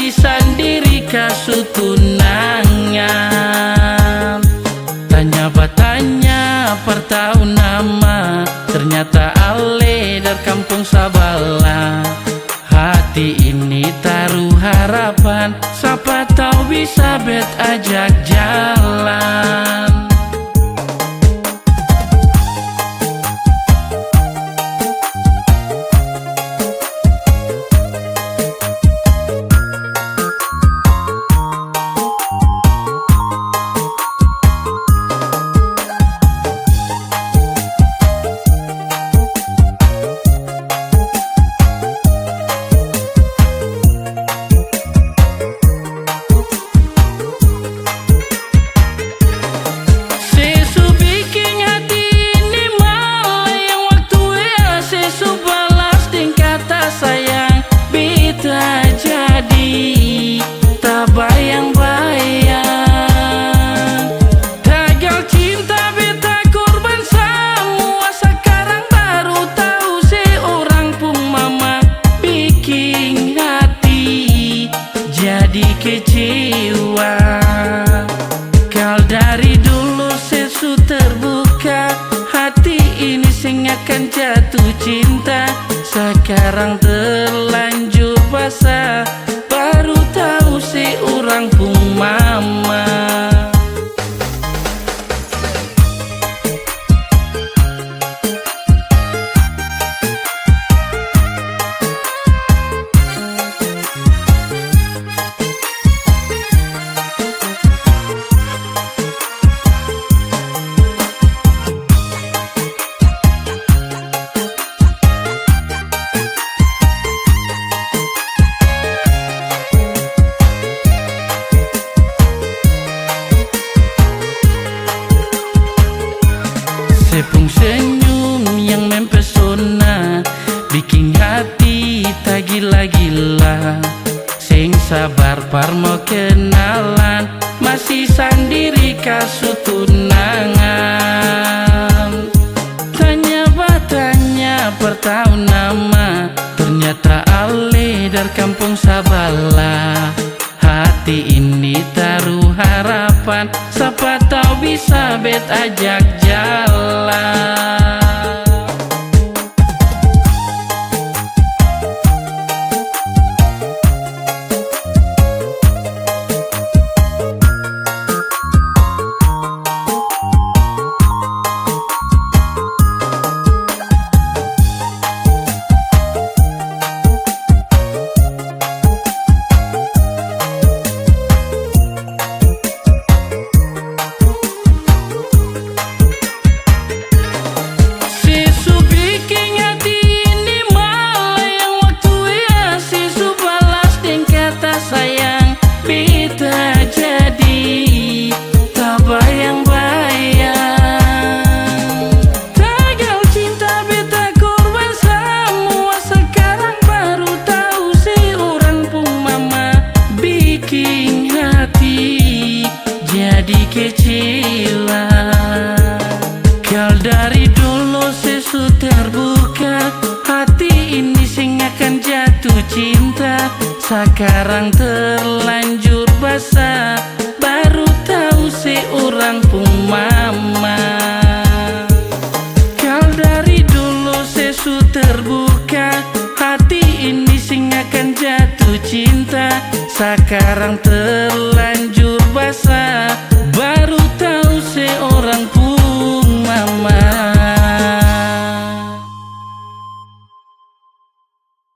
masih sendiri kasutunangan. Tanya pertahun nama, ternyata ale dari kampung Sabala. Hati ini taruh harapan, siapa tahu bisa bet ajak jalan. Kecewa kal dari dulu sesu terbuka, hati ini sing akan jatuh cinta. Sekarang terlanjur basah, baru tahu si orang pun mama. Sepung senyum yang mempesona, bikin hati tak gila-gila. Sing sabar par mau kenalan, masih sendiri kasutunangan. Tanya pertahun nama, ternyata ale dari kampung Sabala. Hati ini taruh harapan, siapa tahu bisa bet ajak jalan. Jadi kecewa kal dari dulu sesu terbuka, hati ini sing akan jatuh cinta. Sekarang terlanjur basah, baru tahu si orang pun mama. Kal dari dulu sesu terbuka, hati ini sing akan jatuh cinta. Sekarang terlanjur